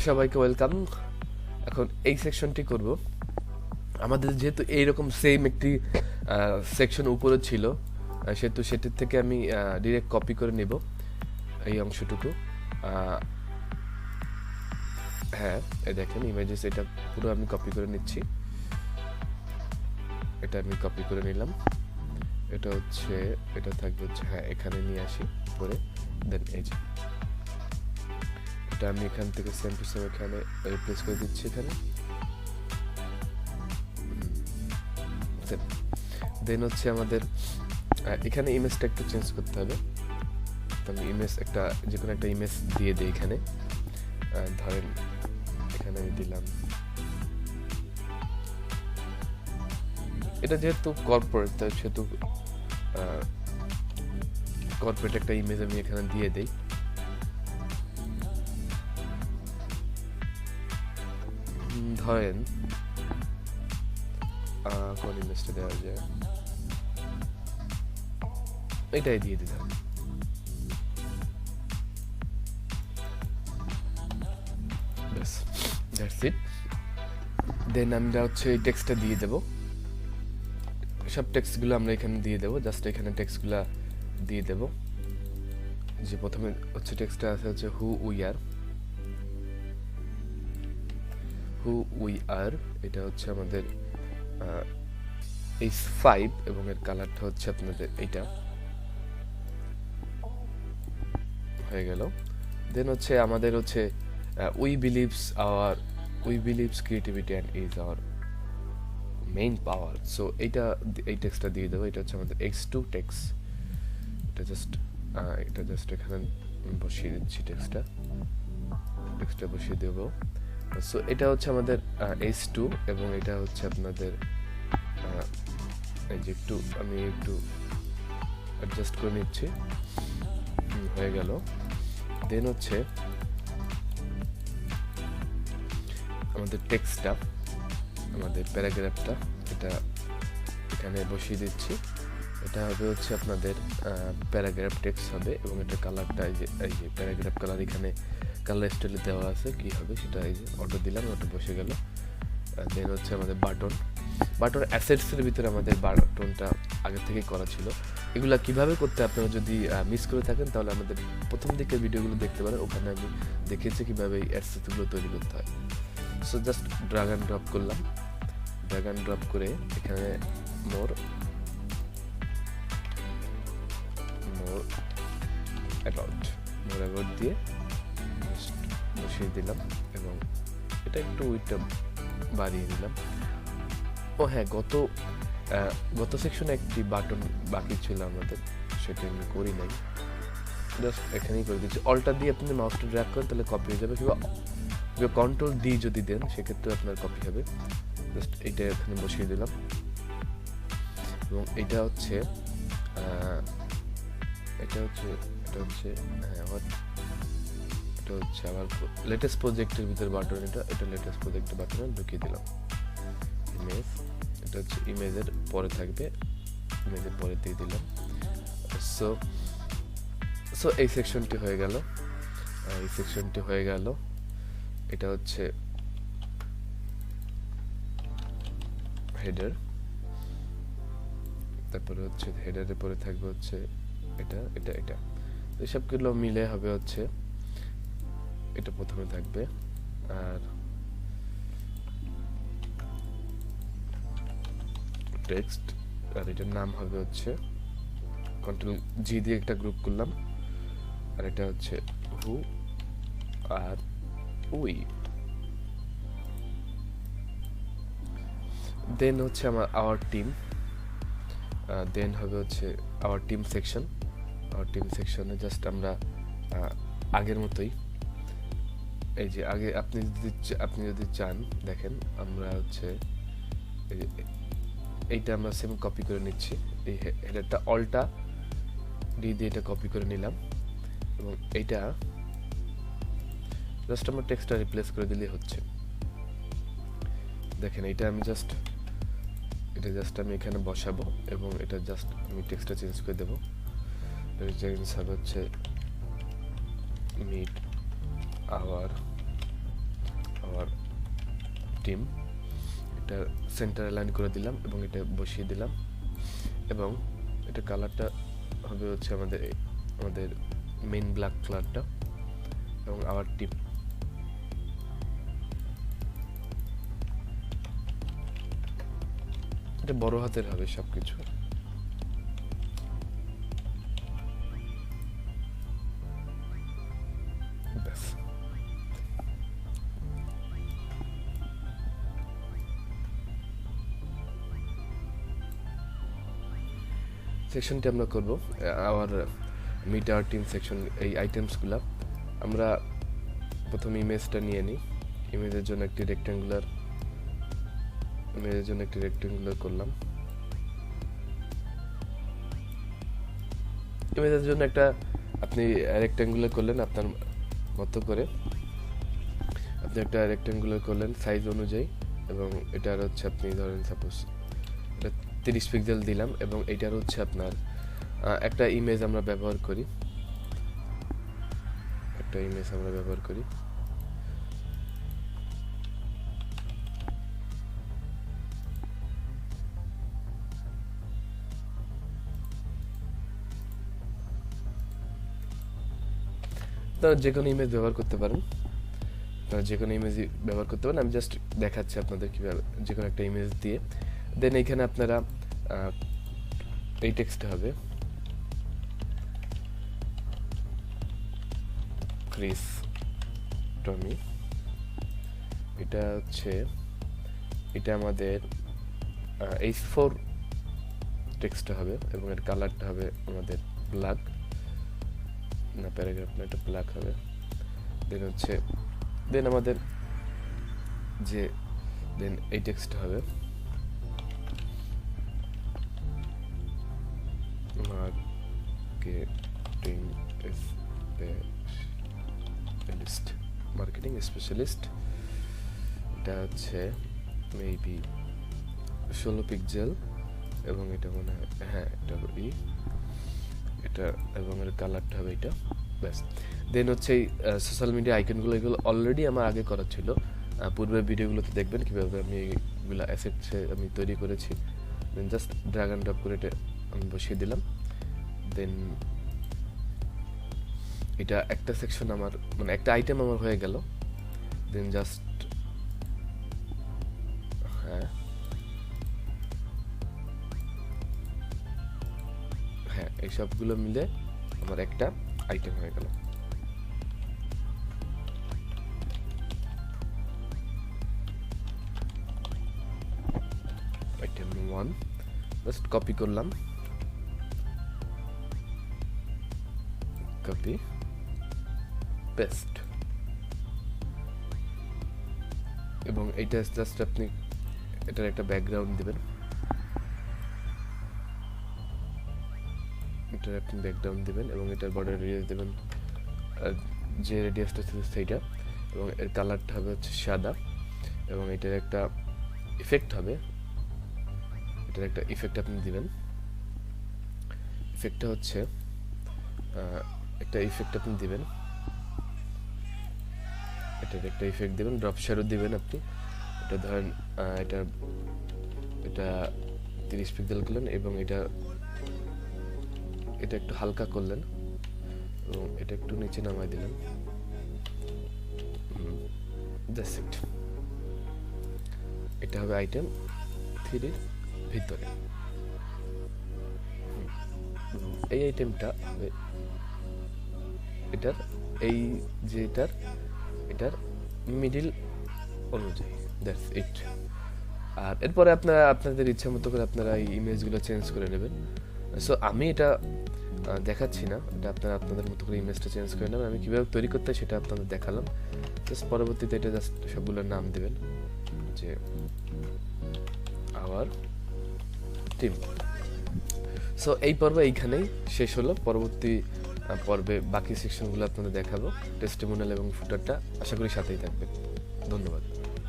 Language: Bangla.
সবাইকে ওয়েলকাম। এখন এই সেকশনটি করব। আমাদের যেহেতু এইরকম সেম একটি সেকশন উপরে ছিল, সেহেতু সেটির থেকে আমি ডিরেক্ট কপি করে নেব এই অংশটুকু। হ্যাঁ, এই দেখেন ইমেজেস, এটা পুরো আমি কপি করে নিচ্ছি। এটা আমি কপি করে নিলাম। এটা হচ্ছে, এটা থাকবে হচ্ছে, হ্যাঁ এখানে নিয়ে আসি উপরে। দেন এই যে এটা আমি এখান থেকে সেম টু সেম এখানে রিপ্লেস করে দিচ্ছি এখানে। দেন হচ্ছে আমাদের এখানে ইমেজটা একটু চেঞ্জ করতে হবে। তো আমি ইমেজ একটা, যে কোনো একটা ইমেজ দিয়ে দিই এখানে। ধরেন এখানে আমি দিলাম, এটা যেহেতু কর্পোরেট, তাই সেহেতু কর্পোরেট একটা ইমেজ আমি এখানে দিয়ে দিই। ধরেন কোন ইমেজটা দেওয়া যায়, এটাই দিয়ে দিলাম। ব্যাস, দ্যাটস ইট। দেন আমরা হচ্ছে এই টেক্সটটা দিয়ে দেব। সব টেক্সটগুলো আমরা এখানে দিয়ে দেবো। জাস্ট এখানে টেক্সটগুলো দিয়ে দেব। যে প্রথমে হচ্ছে টেক্সটটা আছে হচ্ছে হু উই আর, এটা হচ্ছে আমাদের H5 এবং এর কালারটা হচ্ছে আপনাদের এইটা হয়ে গেল। দেন হচ্ছে আমাদের হচ্ছে we believes creativity and is our main power. So এইটা, এই টেক্সটটা দিয়ে দেবো। এটা হচ্ছে আমাদের H2 টেক্সট। এটা জাস্ট এখানে বসিয়ে দিচ্ছি টেক্সটটা বসিয়ে দেবো। সো এটা হচ্ছে আমাদের H2 এবং এটা হচ্ছে আপনাদের এই যে আমি একটু অ্যাডজাস্ট করে নিচ্ছি। হয়ে গেল। দেন হচ্ছে আমাদের টেক্সটটা, আমাদের প্যারাগ্রাফটা, এটা এখানে বসিয়ে দিচ্ছি। এটা হবে হচ্ছে আপনাদের প্যারাগ্রাফ টেক্সট হবে এবং এটা কালারটা এই যে প্যারাগ্রাফ কালার এখানে কালার স্টাইলে দেওয়া আছে। কি হবে সেটা এই যে অটো দিলাম, অটো বসে গেল। দেন হচ্ছে আমাদের বাটন অ্যাসেটসের ভিতরে আমাদের বাটনটা আগে থেকে করা ছিল। এগুলা কিভাবে করতে আপনারা যদি মিস করে থাকেন তাহলে আমাদের প্রথম দিকের ভিডিওগুলো দেখতে পারেন, ওখানে আমি দেখিয়েছি কিভাবে এই অ্যাসেটসগুলো তৈরি করতে হয়। So just drag and drop করলাম। ড্র্যাগ অ্যান্ড ড্রপ করে এখানে মোর অ্যাবাউট দিয়ে বসিয়ে দিলাম এবং এটা একটু উইডটা বাড়িয়ে দিলাম। ও হ্যাঁ, গত সেকশনে একটি বাটন বাকি ছিল আমাদের, সেটা আমি করি নাই। জাস্ট এখানেই করে দিচ্ছি। অল্টা দিয়ে আপনি মাউসটা ড্র্যাগ করেন তাহলে কপি হয়ে যাবে, কিংবা কন্ট্রোল ডি যদি দেন সেক্ষেত্রে আপনার কপি হবে। জাস্ট এইটা এখানে বসিয়ে দিলাম এবং এটা হচ্ছে আমার লেটেস্ট প্রজেক্টের ভিতরে বাটন। এটা লেটেস্ট প্রজেক্টের বাটনে ঢুকিয়ে দিলাম। ইমেজ, এটা হচ্ছে ইমেজের পরে থাকবে, ইমেজের পরে দিয়ে দিলাম। সো এই সেকশনটি হয়ে গেল। এটা হচ্ছে হেডার, তারপরে হচ্ছে হেডারের পরে থাকবে হচ্ছে এটা এসবগুলো মিলে হবে হচ্ছে এটা প্রথমে থাকবে। আর টেক্সট, আর এটার নাম হবে হচ্ছে কন্ট্রোল জি দিয়ে একটা গ্রুপ করলাম। আর এটা হচ্ছে হু আর উই। দেন হচ্ছে আমার আওয়ার টিম। দেন হবে হচ্ছে আওয়ার টিম সেকশনে জাস্ট আমরা আগের মতোই, এই যে আগে আপনি যদি চান দেখেন, আমরা হচ্ছে এইটা আমরা সেম কপি করে নিচ্ছি। এই হেডারটা অল্টা ডি দিয়ে এটা কপি করে নিলাম এবং এইটা জাস্ট আমরা টেক্সটটা রিপ্লেস করে দিলেই হচ্ছে। দেখেন এটা জাস্ট আমি এখানে বসাবো এবং এটা জাস্ট আমি টেক্সটটা চেঞ্জ করে দেবো। চেঞ্জ হবে হচ্ছে মিড আওয়ার আওয়ার টিম, এটা সেন্টার অ্যালাইন করে দিলাম এবং এটা বসিয়ে দিলাম এবং এটা কালারটা হবে হচ্ছে আমাদের মেইন ব্ল্যাক কালারটা এবং আওয়ার টিম। এটা বড় হাতের হবে সবকিছু। ব্যাস, সেকশনটি আমরা করব hour meet our team section. এই আইটেমসগুলো আমরা প্রথমে ইমেজটা নিয়ে নিই। ইমেজের জন্য একটি রেক্ট্যাঙ্গুলার করলাম। ইমেজের জন্য একটা আপনি রেক্ট্যাঙ্গুলার করলেন আপনার মতো করে, আপনি একটা রেক্ট্যাঙ্গুলার করলেন সাইজ অনুযায়ী এবং এটার হচ্ছে আপনি ধরেন সাপোজ এটা 30 পিক্সেল দিলাম এবং এটার হচ্ছে আপনার একটা ইমেজ আমরা ব্যবহার করি, আপনারা যে কোনো ইমেজ ব্যবহার করতে পারেন, আমি জাস্ট দেখাচ্ছি আপনাদের কিভাবে যে কোনো একটা ইমেজ দিয়ে। দেন এইখানে আপনারা এই টেক্সটটা হবে ক্রিস টমি, এটা আমাদের H4 টেক্সটটা হবে এবং এর কালারটা হবে আমাদের ব্ল্যাক, না প্যারাগ্রাফ না, এটা ব্ল্যাক হবে। দেন আমাদের এই টেক্সটটা হবে মার্কেটিং স্পেশালিস্ট, এটা হচ্ছে মেবি 16 পিক্সেল এবং এটা মনে হয় এটা এটা এবং এর কালারটা হবে এটা। ব্যাস, দেন হচ্ছে এই সোশ্যাল মিডিয়া আইকনগুলো, এগুলো অলরেডি আমার আগে করা ছিল, পূর্বের ভিডিওগুলোতে দেখবেন কীভাবে আমি এইগুলো অ্যাসেটসে আমি তৈরি করেছি। দেন জাস্ট ড্র্যাগ অ্যান্ড ড্রপ করে এটা আমি বসিয়ে দিলাম। দেন এটা একটা সেকশন আমার মানে একটা আইটেম আমার হয়ে গেল। দেন জাস্ট এই সবগুলো মিলে আমার একটা আইটেম হয়ে গেল। আইটেম 1 জাস্ট কপি করলাম, কপি পেস্ট এবং এইটা জাস্ট আপনি এটার একটা ব্যাকগ্রাউন্ড দিবেন, এবং এটার বর্ডার রেডিয়াস দেবেন যে রেডিয়াসটা ছিল সেইটা, এবং এর কালারটা হবে হচ্ছে সাদা এবং এটার একটা ইফেক্ট হবে, আপনি দিবেন। ইফেক্টটা হচ্ছে এটার একটা ইফেক্ট দিবেন, ড্রপ শ্যাডো দিবেন আপনি। এটা ধরেন এটা 30 পিক্সেল করলেন এবং এটা একটু হালকা করলেন এবং এটা একটু নিচে নামাই দিলেন। That's it. এটা হবে আইটেম 3 এর ভিতরে। এই আইটেমটা হবে এটার মিডিল অনুযায়ী। That's it. আর এরপরে আপনাদের ইচ্ছা মতো করে আপনারা এই ইমেজগুলো চেঞ্জ করে নেবেন। সো আমি এটা দেখাচ্ছি না, এটা আপনাদের মতো করে ইমেজটা চেঞ্জ করে নেবেন। আমি কীভাবে তৈরি করতে হয় সেটা আপনাদের দেখালাম। জাস্ট পরবর্তীতে এটা জাস্ট সবগুলোর নাম দেবেন, যে আওয়ার টিম। সো এই পর্ব এইখানেই শেষ হলো। পরবর্তী পর্বে বাকি সেকশনগুলো আপনাদের দেখাবো, টেস্টিমোনিয়াল এবং ফুটারটা। আশা করি সাথেই থাকবেন। ধন্যবাদ।